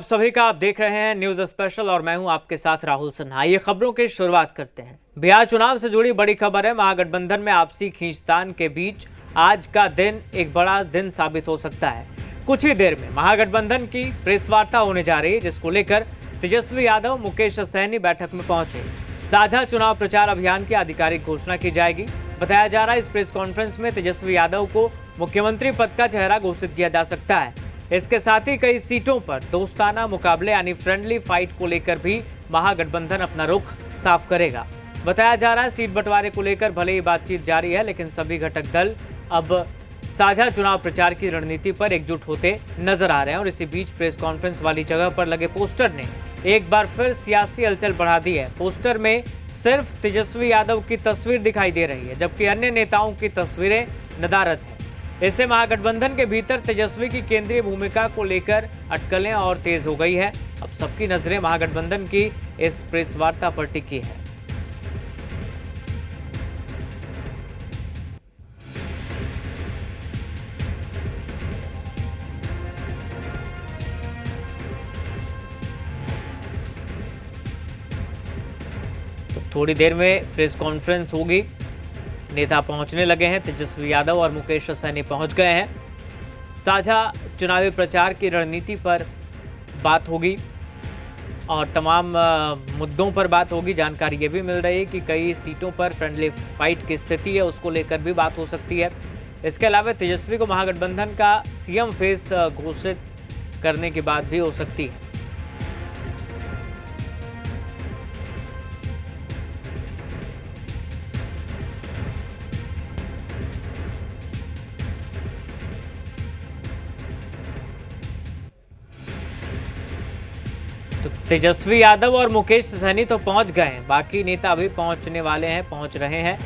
सभी का आप देख रहे हैं न्यूज स्पेशल और मैं हूं आपके साथ राहुल सिन्हा। ये खबरों की शुरुआत करते हैं। बिहार चुनाव से जुड़ी बड़ी खबर है। महागठबंधन में आपसी खींचतान के बीच आज का दिन एक बड़ा दिन साबित हो सकता है। कुछ ही देर में महागठबंधन की प्रेस वार्ता होने जा रही है, जिसको लेकर तेजस्वी यादव, मुकेश सहनी बैठक में पहुंचे। साझा चुनाव प्रचार अभियान की आधिकारिक घोषणा की जाएगी। बताया जा रहा है इस प्रेस कॉन्फ्रेंस में तेजस्वी यादव को मुख्यमंत्री पद का चेहरा घोषित किया जा सकता है। इसके साथ ही कई सीटों पर दोस्ताना मुकाबले यानी फ्रेंडली फाइट को लेकर भी महागठबंधन अपना रुख साफ करेगा। बताया जा रहा है सीट बंटवारे को लेकर भले ही बातचीत जारी है, लेकिन सभी घटक दल अब साझा चुनाव प्रचार की रणनीति पर एकजुट होते नजर आ रहे हैं। और इसी बीच प्रेस कॉन्फ्रेंस वाली जगह पर लगे पोस्टर ने एक बार फिर सियासी हलचल बढ़ा दी है। पोस्टर में सिर्फ तेजस्वी यादव की तस्वीर दिखाई दे रही है, जबकि अन्य नेताओं की तस्वीरें नदारद है। इससे महागठबंधन के भीतर तेजस्वी की केंद्रीय भूमिका को लेकर अटकलें और तेज हो गई है। अब सबकी नजरें महागठबंधन की इस प्रेस वार्ता पर टिकी है। तो थोड़ी देर में प्रेस कॉन्फ्रेंस होगी। नेता पहुंचने लगे हैं। तेजस्वी यादव और मुकेश सहनी पहुंच गए हैं। साझा चुनावी प्रचार की रणनीति पर बात होगी और तमाम मुद्दों पर बात होगी। जानकारी ये भी मिल रही है कि कई सीटों पर फ्रेंडली फाइट की स्थिति है, उसको लेकर भी बात हो सकती है। इसके अलावा तेजस्वी को महागठबंधन का सीएम फेस घोषित करने की बात भी हो सकती है। तो तेजस्वी यादव और मुकेश सहनी तो पहुंच गए हैं, बाकी नेता अभी पहुंचने वाले हैं, पहुंच रहे हैं।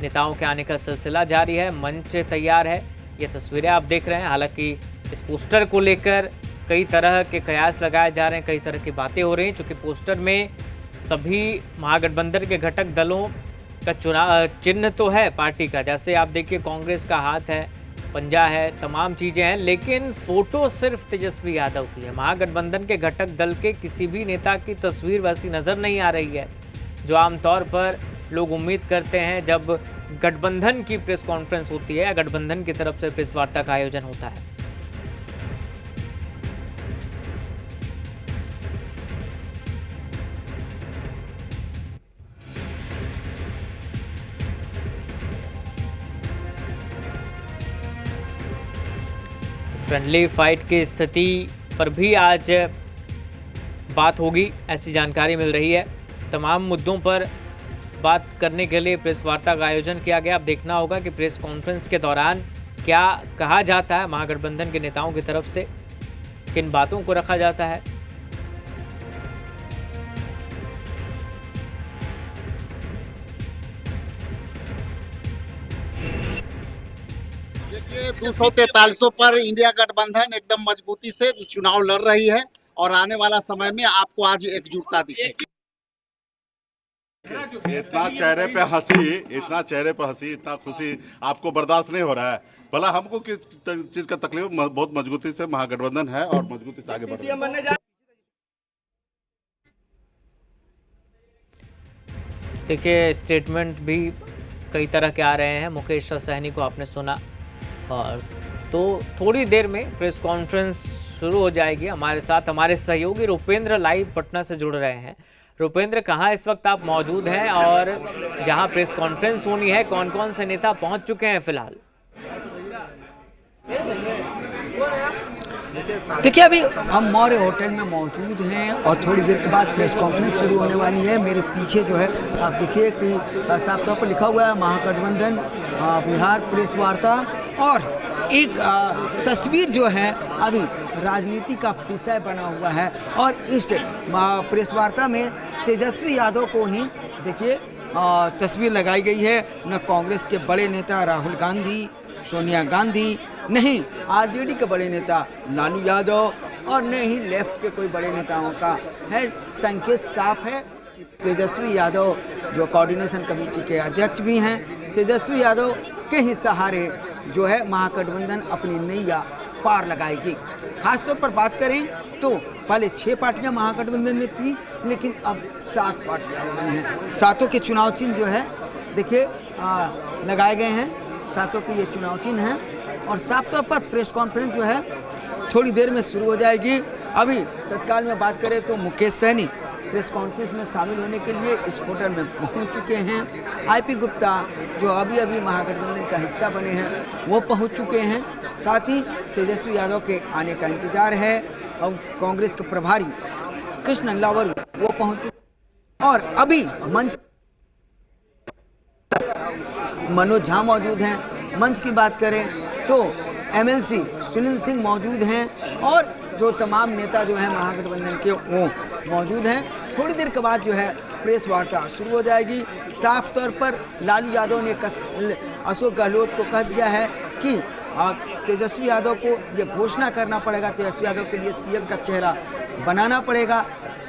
नेताओं के आने का सिलसिला जारी है, मंच तैयार है। ये तस्वीरें आप देख रहे हैं। हालांकि इस पोस्टर को लेकर कई तरह के कयास लगाए जा रहे हैं, कई तरह की बातें हो रही हैं, चूँकि पोस्टर में सभी महागठबंधन के घटक दलों का चुनाव चिन्ह तो है पार्टी का। जैसे आप देखिए, कांग्रेस का हाथ है, पंजा है, तमाम चीज़ें हैं, लेकिन फोटो सिर्फ तेजस्वी यादव की है। महागठबंधन के घटक दल के किसी भी नेता की तस्वीर वैसी नज़र नहीं आ रही है, जो आमतौर पर लोग उम्मीद करते हैं जब गठबंधन की प्रेस कॉन्फ्रेंस होती है या गठबंधन की तरफ से प्रेस वार्ता का आयोजन होता है। फ्रेंडली फाइट की स्थिति पर भी आज बात होगी, ऐसी जानकारी मिल रही है। तमाम मुद्दों पर बात करने के लिए प्रेस वार्ता का आयोजन किया गया। अब देखना होगा कि प्रेस कॉन्फ्रेंस के दौरान क्या कहा जाता है महागठबंधन के नेताओं की तरफ से, किन बातों को रखा जाता है। देखिए, 243 पर इंडिया गठबंधन एकदम मजबूती से चुनाव लड़ रही है और आने वाला समय में आपको आज एकजुटता दिखेगी। इतना चेहरे पे हंसी, इतना खुशी आपको बर्दाश्त नहीं हो रहा है। भला हमको किस चीज का तकलीफ? बहुत मजबूती से महागठबंधन है और मजबूती से आगे बढ़ रहा है। देखिए, स्टेटमेंट भी कई तरह के आ रहे हैं। मुकेश सहनी को आपने सुना, और तो थोड़ी देर में प्रेस कॉन्फ्रेंस शुरू हो जाएगी। हमारे साथ हमारे सहयोगी रुपेंद्र लाइव पटना से जुड़ रहे हैं। रुपेंद्र, कहाँ इस वक्त आप मौजूद हैं और जहां प्रेस कॉन्फ्रेंस होनी है, कौन कौन से नेता पहुंच चुके हैं फिलहाल? देखिए, अभी हम मौर्य होटल में मौजूद हैं और थोड़ी देर के बाद प्रेस कॉन्फ्रेंस शुरू होने वाली है। मेरे पीछे जो है आप देखिए कि साफ तौर पर लिखा हुआ है महागठबंधन बिहार प्रेस वार्ता, और एक तस्वीर जो है अभी राजनीति का विषय बना हुआ है। और इस प्रेस वार्ता में तेजस्वी यादव को ही देखिए तस्वीर लगाई गई है। न कांग्रेस के बड़े नेता राहुल गांधी, सोनिया गांधी, नहीं आरजेडी के बड़े नेता लालू यादव, और न ही लेफ्ट के कोई बड़े नेताओं का है। संकेत साफ है कि तेजस्वी यादव जो कोऑर्डिनेशन कमेटी के अध्यक्ष भी हैं, तेजस्वी यादव के ही सहारे जो है महागठबंधन अपनी नैया पार लगाएगी। खासतौर पर बात करें तो पहले 6 पार्टियां महागठबंधन में थी, लेकिन अब 7 पार्टियां हो गई हैं। सातों के चुनाव चिन्ह जो है देखिए लगाए गए हैं, सातों के ये चुनाव चिन्ह हैं और साफ तौर पर प्रेस कॉन्फ्रेंस जो है थोड़ी देर में शुरू हो जाएगी। अभी तत्काल में बात करें तो मुकेश सहनी प्रेस कॉन्फ्रेंस में शामिल होने के लिए इस होटल में पहुंच चुके हैं। आईपी गुप्ता जो अभी अभी महागठबंधन का हिस्सा बने हैं वो पहुंच चुके हैं। साथ ही तेजस्वी यादव के आने का इंतजार है और कांग्रेस के प्रभारी कृष्ण लावर वो पहुंच चुके और अभी मंच मनोज झा मौजूद हैं। मंच की बात करें तो एमएलसी सुनील सिंह मौजूद हैं और जो तमाम नेता जो हैं महागठबंधन के वो मौजूद हैं। थोड़ी देर के बाद जो है प्रेस वार्ता शुरू हो जाएगी। साफ तौर पर लालू यादव ने अशोक गहलोत को कह दिया है कि तेजस्वी यादव को ये घोषणा करना पड़ेगा, तेजस्वी यादव के लिए सीएम का चेहरा बनाना पड़ेगा,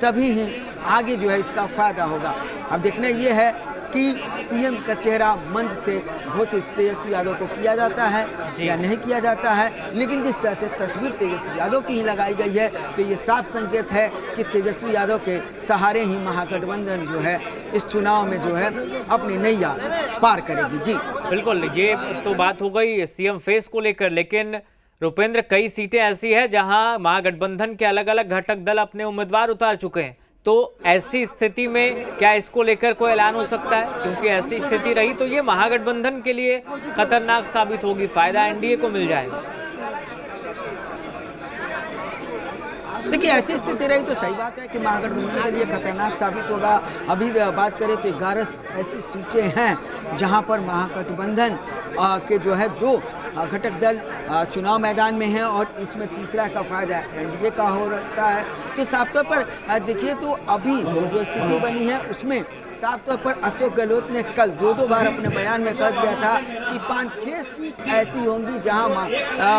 तभी ही आगे जो है इसका फायदा होगा। अब देखना ये है कि सीएम का चेहरा मंच से घोषित तेजस्वी यादव को किया जाता है या नहीं किया जाता है, लेकिन जिस तरह से तस्वीर तेजस्वी यादव की ही लगाई गई है तो ये साफ संकेत है कि तेजस्वी यादव के सहारे ही महागठबंधन जो है इस चुनाव में जो है अपनी नैया पार करेगी। जी बिल्कुल, ये तो बात हो गई सीएम फेस को लेकर, लेकिन रुपेंद्र कई सीटें ऐसी है जहां महागठबंधन के अलग अलग घटक दल अपने उम्मीदवार उतार चुके हैं, तो ऐसी स्थिति में क्या इसको लेकर कोई ऐलान हो सकता है? क्योंकि ऐसी स्थिति रही तो ये महागठबंधन के लिए खतरनाक साबित होगी, फायदा एनडीए को मिल जाएगा। देखिए ऐसी स्थिति रही तो सही बात है कि महागठबंधन के लिए खतरनाक साबित होगा। अभी बात करें तो 11 ऐसी सीटें हैं जहां पर महागठबंधन के जो है 2 घटक दल चुनाव मैदान में हैं और इसमें तीसरा का फायदा एनडीए का हो रखता है। तो साफ तौर पर देखिए तो अभी जो स्थिति बनी है उसमें साफ तौर पर अशोक गहलोत ने कल 2 बार अपने बयान में कह दिया था कि 5-6 सीट ऐसी होंगी जहां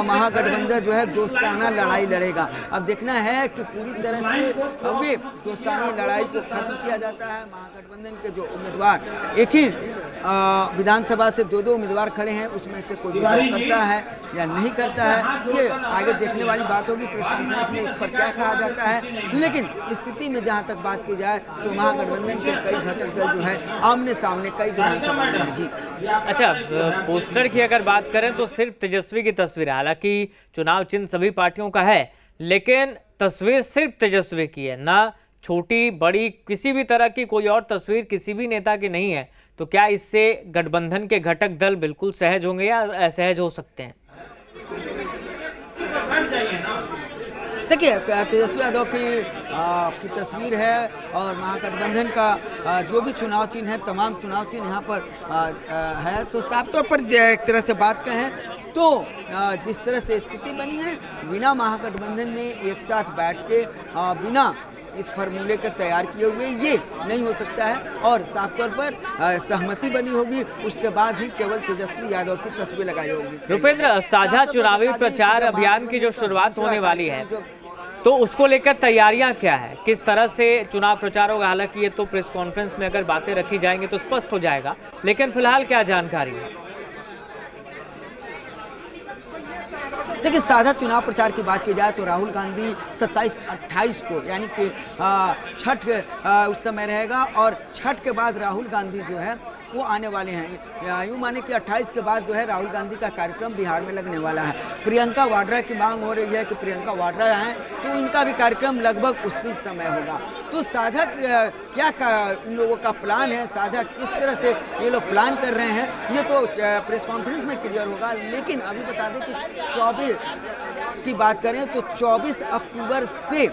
महागठबंधन जो है दोस्ताना लड़ाई लड़ेगा। अब देखना है कि पूरी तरह से अभी दोस्तानी लड़ाई को खत्म किया जाता है। महागठबंधन के जो उम्मीदवार एक ही विधानसभा से 2 उम्मीदवार खड़े हैं, उसमें से कोई करता है या नहीं करता है ये आगे देखने वाली बात होगी। प्रेस कॉन्फ्रेंस में इस पर क्या कहा जाता है, लेकिन स्थिति में जहां तक बात की जाए तो महागठबंधन के कई घटक दल जो है आमने सामने कई विधानसभा में है। जी अच्छा, पोस्टर की अगर बात करें तो सिर्फ तेजस्वी की तस्वीर है, हालांकि चुनाव चिन्ह सभी पार्टियों का है, लेकिन तस्वीर सिर्फ तेजस्वी की है, ना छोटी बड़ी किसी भी तरह की कोई और तस्वीर किसी भी नेता की नहीं है। तो क्या इससे गठबंधन के घटक दल बिल्कुल सहज होंगे या असहज हो सकते हैं? देखिए तेजस्वी यादव की तस्वीर है और महागठबंधन का जो भी चुनाव चिन्ह है, तमाम चुनाव चिन्ह यहाँ पर है। तो साफ तौर पर एक तरह से बात कहें तो जिस तरह से स्थिति बनी है, बिना महागठबंधन में एक साथ बैठ के बिना इस फार्मूले के तैयार किए हुए ये नहीं हो सकता है और साफ तौर पर सहमति बनी होगी, उसके बाद ही केवल तेजस्वी यादव की तस्वीर लगाई होगी। रुपेंद्र, साझा चुनावी प्रचार अभियान की जो शुरुआत होने वाली है तो उसको लेकर तैयारियां क्या है, किस तरह से चुनाव प्रचार होगा? हालांकि ये तो प्रेस कॉन्फ्रेंस में अगर बातें रखी जाएंगी तो स्पष्ट हो जाएगा, लेकिन फिलहाल क्या जानकारी है? देखिए साझा चुनाव प्रचार की बात की जाए तो राहुल गांधी 27-28 को यानी कि छठ उस समय रहेगा और छठ के बाद राहुल गांधी जो है वो आने वाले हैं। यूँ माने कि 28 के बाद जो है राहुल गांधी का कार्यक्रम बिहार में लगने वाला है। प्रियंका वाड्रा की मांग हो रही है कि प्रियंका वाड्रा आएँ तो इनका भी कार्यक्रम लगभग उसी समय होगा। तो साझा क्या इन लोगों का प्लान है, साझा किस तरह से ये लोग प्लान कर रहे हैं, ये तो प्रेस कॉन्फ्रेंस में क्लियर होगा। लेकिन अभी बता दें कि 24 की बात करें तो 24 अक्टूबर से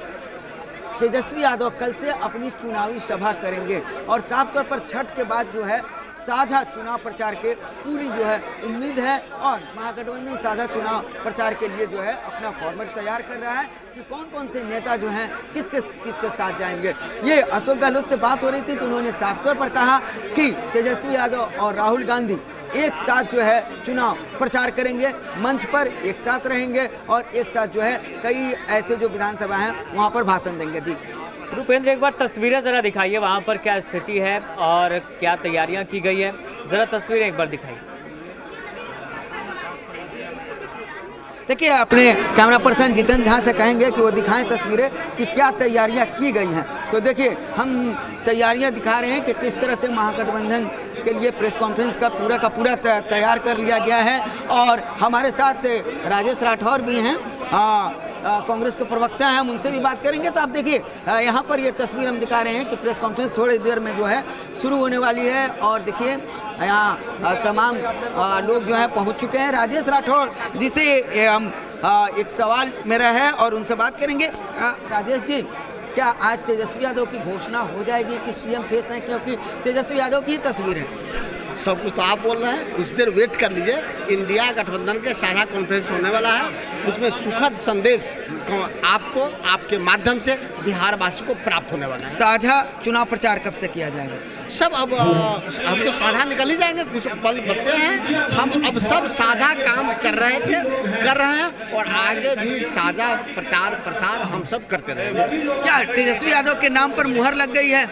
तेजस्वी यादव कल से अपनी चुनावी सभा करेंगे और साफ तौर पर छठ के बाद जो है साझा चुनाव प्रचार के पूरी जो है उम्मीद है और महागठबंधन साझा चुनाव प्रचार के लिए जो है अपना फॉर्मेट तैयार कर रहा है कि कौन कौन से नेता जो हैं किसके साथ जाएंगे। ये अशोक गहलोत से बात हो रही थी तो उन्होंने साफ तौर पर कहा कि तेजस्वी यादव और राहुल गांधी एक साथ जो है चुनाव प्रचार करेंगे, मंच पर एक साथ रहेंगे और एक साथ जो है कई ऐसे जो विधानसभा हैं वहां पर भाषण देंगे। जी रुपेंद्र, एक बार तस्वीरें जरा दिखाइए, वहां पर क्या स्थिति है और क्या तैयारियां की गई है, जरा तस्वीरें एक बार दिखाइए। देखिए अपने कैमरा पर्सन जितेंद्र झा से कहेंगे कि वो दिखाएं तस्वीरें कि क्या तैयारियां की गई हैं। तो देखिए हम तैयारियां दिखा रहे हैं कि किस तरह से महागठबंधन के लिए प्रेस कॉन्फ्रेंस का पूरा तैयार कर लिया गया है। और हमारे साथ राजेश राठौर भी हैं, कांग्रेस के प्रवक्ता हैं, हम उनसे भी बात करेंगे। तो आप देखिए यहाँ पर ये तस्वीर हम दिखा रहे हैं कि प्रेस कॉन्फ्रेंस थोड़ी देर में जो है शुरू होने वाली है। और देखिए यहाँ तमाम लोग जो है पहुँच चुके हैं। राजेश राठौर जिसे हम एक सवाल मेरा है और उनसे बात करेंगे। राजेश जी, क्या आज तेजस्वी यादव की घोषणा हो जाएगी कि सीएम फेस हैं, क्योंकि तेजस्वी यादव की तस्वीर है? सब कुछ तो आप बोल रहे हैं, कुछ देर वेट कर लीजिए। इंडिया गठबंधन के साझा कॉन्फ्रेंस होने वाला है, उसमें सुखद संदेश आपको आपके माध्यम से बिहार वासी को प्राप्त होने वाला है। साझा चुनाव प्रचार कब से किया जाएगा? सब अब हम तो साझा निकल ही जाएंगे, कुछ पल बच्चे हैं, हम अब सब साझा काम कर रहे हैं और आगे भी साझा प्रचार प्रसार हम सब करते रहेंगे। क्या तेजस्वी यादव के नाम पर मुहर लग गई है?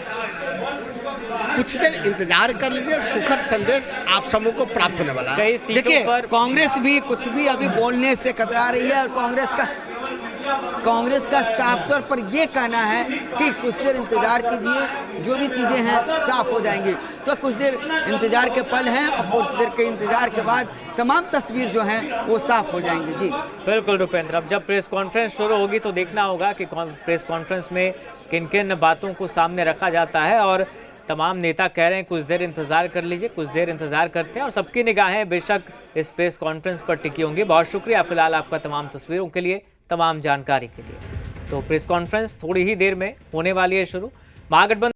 कुछ देर इंतजार कर लीजिए, सुखद संदेश आप सबों को प्राप्त होने वाला है। कई सीटों देखिए पर कांग्रेस भी कुछ भी अभी बोलने से कतरा रही है और कांग्रेस का साफ तौर पर ये कहना है कि कुछ देर इंतजार कीजिए, जो भी चीज़ें हैं साफ हो जाएंगी। तो कुछ देर इंतजार के पल हैं और कुछ देर के इंतजार के बाद तमाम तस्वीर जो हैं वो साफ हो जाएंगी। जी बिल्कुल रुपेंद्र, अब जब प्रेस कॉन्फ्रेंस शुरू होगी तो देखना होगा कि प्रेस कॉन्फ्रेंस में किन किन बातों को सामने रखा जाता है। और तमाम नेता कह रहे हैं कुछ देर इंतजार कर लीजिए, कुछ देर इंतजार करते हैं और सबकी निगाहें बेशक इस प्रेस कॉन्फ्रेंस पर टिकी होंगी। बहुत शुक्रिया फिलहाल आपका तमाम तस्वीरों के लिए, तमाम जानकारी के लिए। तो प्रेस कॉन्फ्रेंस थोड़ी ही देर में होने वाली है शुरू। महागठबंधन